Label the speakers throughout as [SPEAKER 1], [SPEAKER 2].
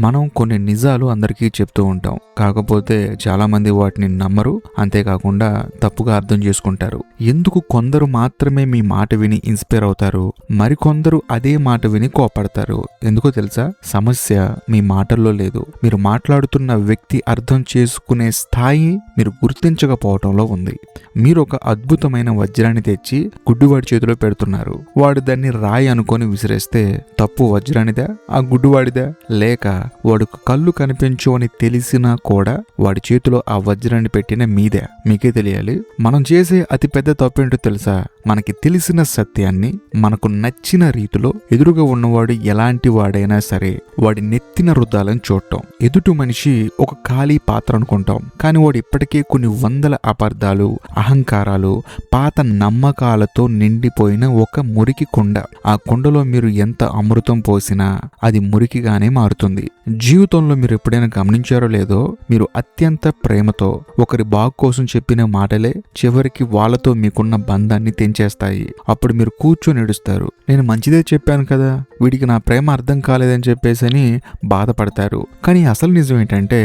[SPEAKER 1] మనం కొన్ని నిజాలు అందరికీ చెప్తూ ఉంటాం. కాకపోతే చాలామంది వాటిని నమ్మరు. అంతేకాకుండా తప్పుగా అర్థం చేసుకుంటారు. ఎందుకు కొందరు మాత్రమే మీ మాట విని ఇన్స్పైర్ అవుతారు, మరికొందరు అదే మాట విని కోపడతారు? ఎందుకో తెలుసా? సమస్య మీ మాటల్లో లేదు, మీరు మాట్లాడుతున్న వ్యక్తి అర్థం చేసుకునే స్థాయి మీరు గుర్తించకపోవటంలో ఉంది. మీరు ఒక అద్భుతమైన వజ్రాన్ని తెచ్చి గుడ్డివాడి చేతిలో పెడుతున్నారు. వాడు దాన్ని రాయి అనుకొని విసిరేస్తే తప్పు వజ్రానిదా, ఆ గుడ్డివాడిదా? లేక వాడుకు కళ్ళు కనిపించు అని తెలిసినా కూడా వాడి చేతిలో ఆ వజ్రాన్ని పెట్టిన మీదే? మీకే తెలియాలి. మనం చేసే అతి పెద్ద తప్పేంటో తెలుసా? మనకి తెలిసిన సత్యాన్ని మనకు నచ్చిన రీతిలో ఎదురుగా ఉన్నవాడు ఎలాంటి వాడైనా సరే వాడి నెత్తిన రుద్దాలని చూడటం. ఎదుటి మనిషి ఒక ఖాళీ పాత్ర అనుకుంటాం, కానీ వాడు ఇప్పటికే కొన్ని వందల అపార్థాలు, అహంకారాలు, పాత నమ్మకాలతో నిండిపోయిన ఒక మురికి కుండ. ఆ కుండలో మీరు ఎంత అమృతం పోసినా అది మురికిగానే మారుతుంది. జీవితంలో మీరు ఎప్పుడైనా గమనించారో లేదో, మీరు అత్యంత ప్రేమతో ఒకరి బాగు కోసం చెప్పిన మాటలే చివరికి వాళ్ళతో మీకున్న బంధాన్ని తెంచేస్తాయి. అప్పుడు మీరు కూర్చొని ఏడుస్తారు. నేను మంచిదే చెప్పాను కదా, వీడికి నా ప్రేమ అర్థం కాలేదని చెప్పేసని బాధపడతారు. కానీ అసలు నిజం ఏంటంటే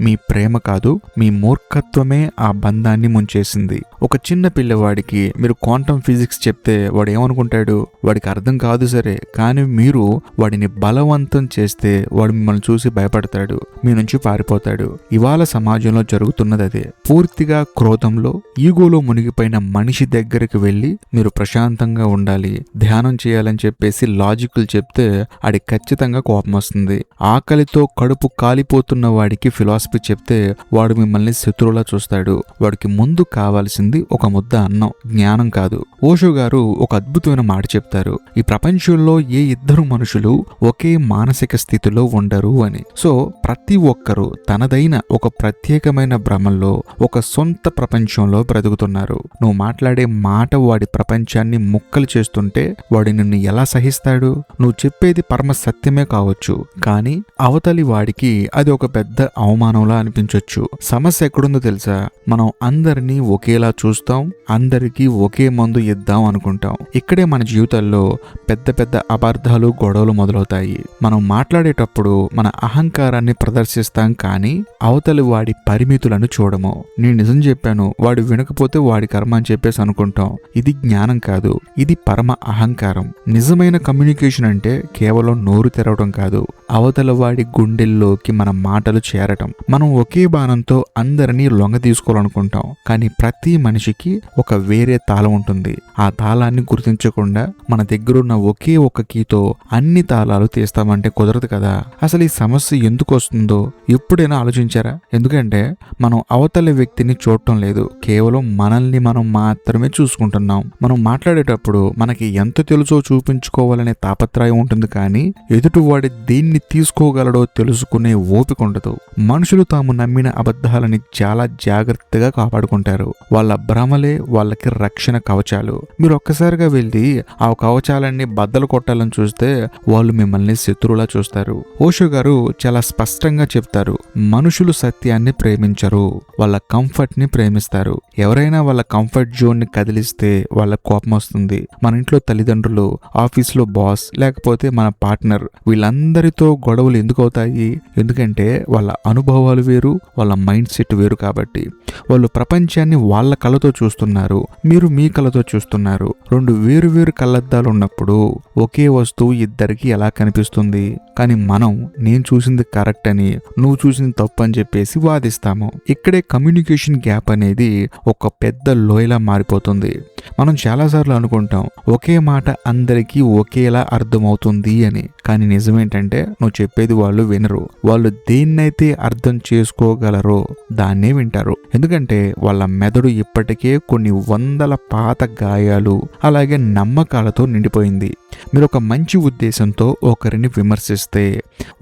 [SPEAKER 1] మీ ప్రేమ కాదు, మీ మూర్ఖత్వమే ఆ బంధాన్ని ముంచేసింది. ఒక చిన్న పిల్లవాడికి మీరు క్వాంటమ్ ఫిజిక్స్ చెప్తే వాడు ఏమనుకుంటాడు? వాడికి అర్థం కాదు సరే, కానీ మీరు వాడిని బలవంతం చేస్తే వాడు మిమ్మల్ని చూసి భయపడతాడు, మీ నుంచి పారిపోతాడు. ఇవాళ సమాజంలో జరుగుతున్నది అదే. పూర్తిగా క్రోధంలో, ఈగోలో మునిగిపోయిన మనిషి దగ్గరికి వెళ్ళి మీరు ప్రశాంతంగా ఉండాలి, ధ్యానం చేయాలని చెప్పేసి లాజిక్లు చెప్తే ఆడి ఖచ్చితంగా కోపం వస్తుంది. ఆకలితో కడుపు కాలిపోతున్న వాడికి ఫిలాసఫీ చెప్తే వాడు మిమ్మల్ని శత్రువులా చూస్తాడు. వాడికి ముందు కావాల్సింది ఒక ముద్ద అన్నం, జ్ఞానం కాదు. ఓషో గారు ఒక అద్భుతమైన మాట చెప్తారు. ఈ ప్రపంచంలో ఏ ఇద్దరు మనుషులు ఒకే మానసిక స్థితిలో ఉండరు అని. సో ప్రతి ఒక్కరూ తనదైన ఒక ప్రత్యేకమైన భ్రమంలో, ఒక సొంత ప్రపంచంలో బ్రతుకుతున్నారు. నువ్వు మాట్లాడే మాట వాడి ప్రపంచాన్ని ముక్కలు చేస్తుంటే వాడి నిన్ను ఎలా సహిస్తాడు? నువ్వు చెప్పేది పరమ సత్యమే కావచ్చు, కానీ అవతలి వాడికి అది ఒక పెద్ద అవమానంలా అనిపించొచ్చు. సమస్య ఎక్కడుందో తెలుసా? మనం అందరినీ ఒకేలా చూస్తాం, అందరికీ ఒకే మందు ఇద్దాం అనుకుంటాం. ఇక్కడే మన జీవితాల్లో పెద్ద పెద్ద అపార్థాలు, గొడవలు మొదలవుతాయి. మనం మాట్లాడేటప్పుడు మన అహంకారాన్ని ప్రదర్శిస్తాం, కానీ అవతలి వాడి పరిమితులను చూడము. నేను నిజం చెప్పాను, వాడు వినకపోతే వాడి కర్మ అని చెప్పేసి అనుకుంటాం. ఇది జ్ఞానం కాదు, ఇది పరమ అహంకారం. నిజమైన కమ్యూనికేషన్ అంటే కేవలం నోరు తెరవడం కాదు, అవతల వాడి గుండెల్లోకి మన మాటలు చేరటం. మనం ఒకే బాణంతో అందరినీ లొంగ తీసుకోవాలనుకుంటాం, కానీ ప్రతి మనిషికి ఒక వేరే తాళం ఉంటుంది. ఆ తాళాన్ని గుర్తించకుండా మన దగ్గరున్న ఒకే ఒక కీతో అన్ని తాళాలు తీస్తామంటే కుదరదు కదా. అసలు ఈ సమస్య ఎందుకు వస్తుందో ఎప్పుడైనా ఆలోచించారా? ఎందుకంటే మనం అవతల వ్యక్తిని చూడటం లేదు, కేవలం మనల్ని మనం మాత్రమే చూసుకుంటున్నాం. మనం మాట్లాడేటప్పుడు మనకి ఎంత తెలుసో చూపించుకోవాలనే తాపత్రయం ఉంటుంది, కానీ ఎదుటివాడి దేన్ని తీసుకోగలడో తెలుసుకునే ఓపిక ఉండదు. మనుషులు తాము నమ్మిన అబద్ధాలని చాలా జాగ్రత్తగా కాపాడుకుంటారు. వాళ్ళ భ్రమలే వాళ్ళకి రక్షణ కవచాలు. మీరు ఒక్కసారిగా వెళ్ళి ఆ కవచాలన్నీ బద్దలు కొట్టాలని చూస్తే వాళ్ళు మిమ్మల్ని శత్రువులా చూస్తారు. ఓషో గారు చాలా స్పష్టంగా చెప్తారు, మనుషులు సత్యాన్ని ప్రేమించరు, వాళ్ళ కంఫర్ట్ ని ప్రేమిస్తారు. ఎవరైనా వాళ్ళ కంఫర్ట్ జోన్ ని కదిలిస్తే వాళ్ళ కోపం వస్తుంది. మన ఇంట్లో తల్లిదండ్రులు, ఆఫీస్లో బాస్, లేకపోతే మన పార్ట్నర్, వీళ్ళందరితో గొడవలు ఎందుకు అవుతాయి? ఎందుకంటే వాళ్ళ అనుభవాలు వేరు, వాళ్ళ మైండ్ సెట్ వేరు. కాబట్టి వాళ్ళు ప్రపంచాన్ని వాళ్ళ కళ్ళతో చూస్తున్నారు, మీరు మీ కళ్ళతో చూస్తున్నారు. రెండు వేరు వేరు కళ్ళద్దాలు ఉన్నప్పుడు ఒకే వస్తువు ఇద్దరికి ఎలా కనిపిస్తుంది? కానీ మనం నేను చూసింది కరెక్ట్ అని, నువ్వు చూసింది తప్పు అని చెప్పేసి వాదిస్తాము. ఇక్కడే కమ్యూనికేషన్ గ్యాప్ అనేది ఒక పెద్ద లోయలా మారిపోతుంది. మనం చాలాసార్లు అనుకుంటాం ఒకే మాట అందరికీ ఒకేలా అర్థమవుతుంది అని, కానీ నిజమేంటంటే నువ్వు చెప్పేది వాళ్ళు వినరు. వాళ్ళు దేన్నైతే అర్థం చేసుకోగలరో దాన్నే వింటారు. ఎందుకంటే వాళ్ళ మెదడు ఇప్పటికే కొన్ని వందల పాత గాయాలు, అలాగే నమ్మకాలతో నిండిపోయింది. మీరు ఒక మంచి ఉద్దేశంతో ఒకరిని విమర్శిస్తే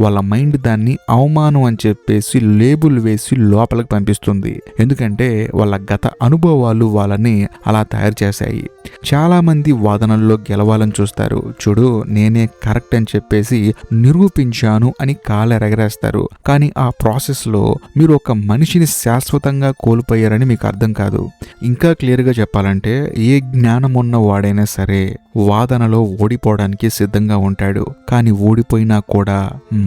[SPEAKER 1] వాళ్ళ మైండ్ దాన్ని అవమానం అని చెప్పేసి లేబుల్ వేసి లోపలికి పంపిస్తుంది. ఎందుకంటే వాళ్ళ గత అనుభవాలు వాళ్ళని అలా తయారు చేశాయి. చాలా మంది వాదనల్లో గెలవాలని చూస్తారు. చూడు నేనే కరెక్ట్ అని చెప్పి చెప్పేసి నిరూపించాను అని కాలెరగరేస్తారు. కానీ ఆ ప్రాసెస్లో మీరు ఒక మనిషిని శాశ్వతంగా కోల్పోయారని మీకు అర్థం కాదు. ఇంకా క్లియర్గా చెప్పాలంటే ఏ జ్ఞానం ఉన్న వాడైనా సరే వాదనలో ఓడిపోవడానికి సిద్ధంగా ఉంటాడు. కానీ ఓడిపోయినా కూడా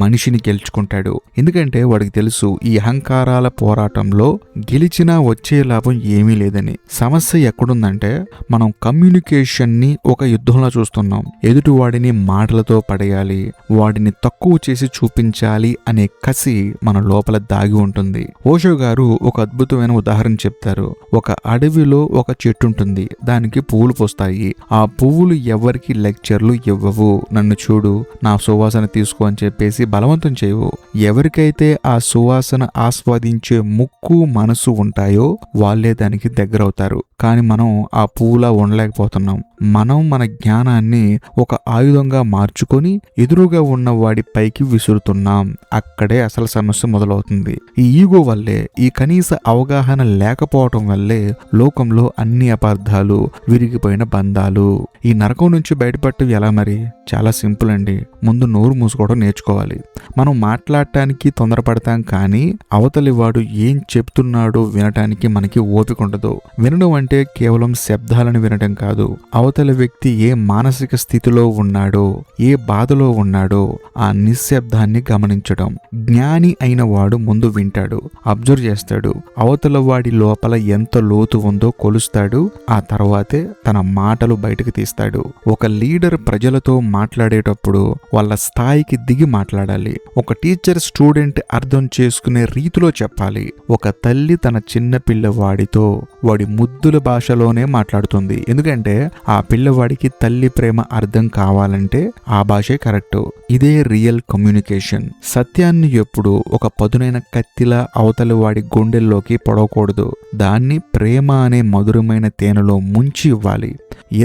[SPEAKER 1] మనిషిని గెలుచుకుంటాడు. ఎందుకంటే వాడికి తెలుసు ఈ అహంకారాల పోరాటంలో గెలిచినా వచ్చే లాభం ఏమీ లేదని. సమస్య ఎక్కడుందంటే మనం కమ్యూనికేషన్ని ఒక యుద్ధంలో చూస్తున్నాం. ఎదుటి వాడిని మాటలతో పడేయాలి, వాడిని తక్కువ చేసి చూపించాలి అనే కసి మన లోపల దాగి ఉంటుంది. ఓషో గారు ఒక అద్భుతమైన ఉదాహరణ చెప్తారు. ఒక అడవిలో ఒక చెట్టు ఉంటుంది, దానికి పువ్వులు పోస్తాయి. ఆ పువ్వులు ఎవరికి లెక్చర్లు ఇవ్వవు. నన్ను చూడు, నా సువాసన తీసుకో అని చెప్పేసి బలవంతం చేయవు. ఎవరికైతే ఆ సువాసన ఆస్వాదించే ముక్కు మనసు ఉంటాయో వాళ్ళే దానికి దగ్గరవుతారు. కానీ మనం ఆ పువ్వులా ఉండలేకపోతున్నాం. మనం మన జ్ఞానాన్ని ఒక ఆయుధంగా మార్చుకొని ఎదురుగా ఉన్న వాడి పైకి విసురుతున్నాం. అక్కడే అసలు సమస్య మొదలవుతుంది. ఈ ఈగో వల్లే, ఈ కనీస అవగాహన లేకపోవటం వల్లే లోకంలో అన్ని అపార్థాలు, విరిగిపోయిన బంధాలు. ఈ నరకం నుంచి బయటపడటం ఎలా మరి? చాలా సింపుల్ అండి. ముందు నోరు మూసుకోవడం నేర్చుకోవాలి. మనం మాట్లాడటానికి తొందరపడతాం, కానీ అవతలి వాడు ఏం చెప్తున్నాడో వినటానికి మనకి ఓపిక ఉండదు. వినడం అంటే కేవలం శబ్దాలను వినడం కాదు, అవతలి వ్యక్తి ఏ మానసిక స్థితిలో ఉన్నాడో, ఏ బాధలో ఉన్నాడో ఆ నిశ్శబ్దాన్ని గమనించడం. జ్ఞాని అయిన వాడు ముందు వింటాడు, అబ్జర్వ్ చేస్తాడు, అవతల వాడి లోపల ఎంత లోతు ఉందో కొలుస్తాడు. ఆ తర్వాతే తన మాటలు బయటకు తీస్తాడు. ఒక లీడర్ ప్రజలతో మాట్లాడేటప్పుడు వాళ్ళ స్థాయికి దిగి మాట్లాడాలి. ఒక టీచర్ స్టూడెంట్ అర్థం చేసుకునే రీతిలో చెప్పాలి. ఒక తల్లి తన చిన్న పిల్లవాడితో వాడి ముద్దుల భాషలోనే మాట్లాడుతుంది. ఎందుకంటే ఆ పిల్లవాడికి తల్లి ప్రేమ అర్థం కావాలంటే ఆ భాషే కరెక్ట్. ఇదే రియల్ కమ్యూనికేషన్. సత్యాన్ని ఎప్పుడు ఒక పదునైన కత్తిలా అవతలి వాడి గుండెల్లోకి పొడవకూడదు. దాన్ని ప్రేమ అనే మధురమైన తేనెలో ముంచి ఇవ్వాలి.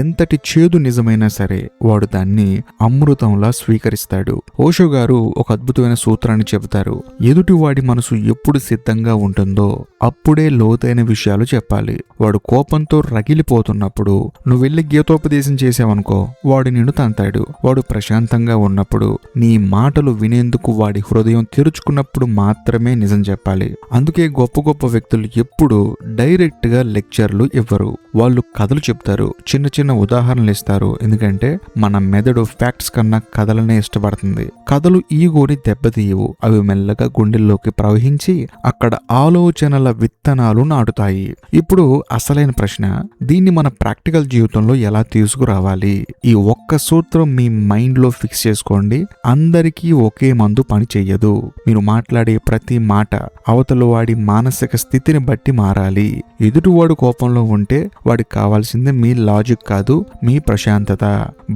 [SPEAKER 1] ఎంతటి చేదు నిజమైనా సరే వాడు దాన్ని అమృతంలా స్వీకరిస్తాడు. ఓషో గారు ఒక అద్భుతమైన సూత్రాన్ని చెబుతారు. ఎదుటివాడి మనసు ఎప్పుడు సిద్ధంగా ఉంటుందో అప్పుడే లోతైన విషయాలు చెప్పాలి. వాడు కోపంతో రగిలిపోతున్నప్పుడు నువ్వు వెళ్ళి గీతోపదేశం చేసావనుకో, వాడు నిన్ను తంతాడు. వాడు ప్రశాంతంగా ఉన్నప్పుడు నీ మాటలు వినేందుకు వాడి హృదయం తెరుచుకున్నప్పుడు మాత్రమే నిజం చెప్పాలి. అందుకే గొప్ప గొప్ప వ్యక్తులు ఎప్పుడు డైరెక్ట్ గా లెక్చర్లు ఇవ్వరు. వాళ్ళు కథలు చెప్తారు, చిన్న చిన్న ఉదాహరణలు ఇస్తారు. ఎందుకంటే మన మెదడు ఫ్యాక్ట్స్ కన్నా కథలనే ఇష్టపడుతుంది. కథలు ఈగోని దెబ్బతీయవు, అవి మెల్లగా గుండెల్లోకి ప్రవహించి అక్కడ ఆలోచనల విత్తనాలు నాటుతాయి. ఇప్పుడు అసలైన ప్రశ్న, దీన్ని మన ప్రాక్టికల్ జీవితంలో ఎలా తీసుకురావాలి? ఈ ఒక్క సూత్రం మీ మైండ్ లో ఫిక్స్ చేసుకోండి. అందరికీ ఒకే మందు పని చెయ్యదు. మీరు మాట్లాడే ప్రతి మాట అవతల వాడి మానసిక స్థితిని బట్టి మారాలి. ఎదుటివాడు కోపంలో ఉంటే వాడికి కావాల్సింది మీ లాజిక్ కాదు, మీ ప్రశాంతత.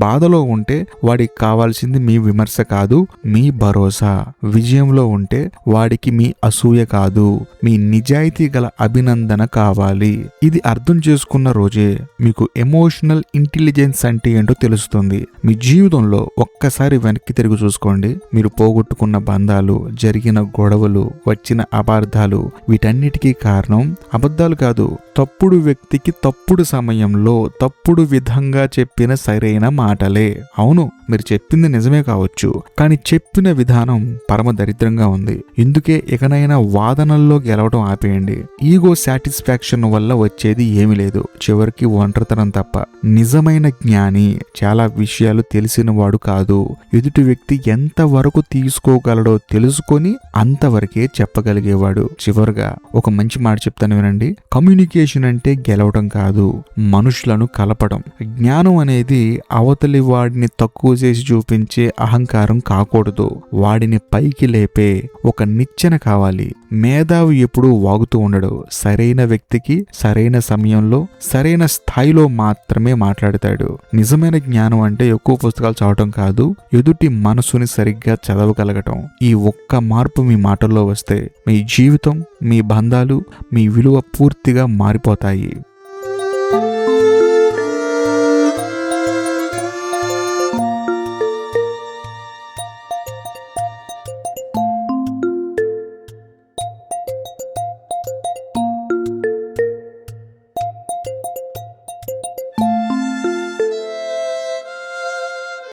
[SPEAKER 1] బాధలో ఉంటే వాడికి కావాల్సింది మీ విమర్శ కాదు, మీ భరోసా. విజయంలో ఉంటే వాడికి మీ అసూయ కాదు, మీ నిజాయితీ గల అభినందన కావాలి. ఇది అర్థం చేసుకున్న రోజే మీకు ఎమోషనల్ ఇంటెలిజెన్స్ అంటే ఏంటో తెలుస్తుంది. మీ జీవితంలో ఒక్కసారి వెనక్కి తిరిగి చూసుకోండి. మీరు పోగొట్టుకున్న బంధాలు, జరిగిన గొడవలు, వచ్చిన అపార్థాలు, వీటన్నిటికీ కారణం అబద్ధాలు కాదు, తప్పుడు వ్యక్తికి తప్పుడు సమయంలో తప్పుడు విధంగా చెప్పిన సరైన మాటలే. అవును, మీరు చెప్పింది నిజమే కావచ్చు, కానీ చెప్పిన విధానం పరమ దరిద్రంగా ఉంది. ఇందుకే ఇకనైనా వాదనల్లో గెలవడం ఆపేయండి. ఈగో సాటిస్ఫాక్షన్ వల్ల వచ్చేది ఏమీ లేదు, చివరికి ఒంటరితనం తప్ప. నిజమైన జ్ఞాని చాలా విషయాలు తెలిసినవాడు కాదు, ఎదుటి వ్యక్తి ఎంతవరకు తీసుకోగలడో తెలుసుకొని అంతవరకే చెప్పగలిగేవాడు. చివరిగా ఒక మంచి మాట చెప్తాను వినండి. కమ్యూనికేషన్ అంటే గెలవడం కాదు, మనుషులను కలపడం. జ్ఞానం అనేది అవతలి వాడిని తక్కువ చేసి చూపించే అహంకారం కాకూడదు, వాడిని పైకి లేపే ఒక నిచ్చెన కావాలి. మేధావి ఎప్పుడూ వాగుతూ ఉండడు, సరైన వ్యక్తికి సరైన సమయంలో సరైన స్థాయిలో మాత్రమే మాట్లాడతాడు. నిజమైన జ్ఞానం అంటే ఎక్కువ పుస్తకాలు చదవటం కాదు, ఎదుటి మనసుని సరిగ్గా చదవగలగటం. ఈ ఒక్క మార్పు మీ మాటల్లో వస్తే మీ జీవితం, మీ బంధాలు, మీ విలువ పూర్తిగా మారిపోతాయి.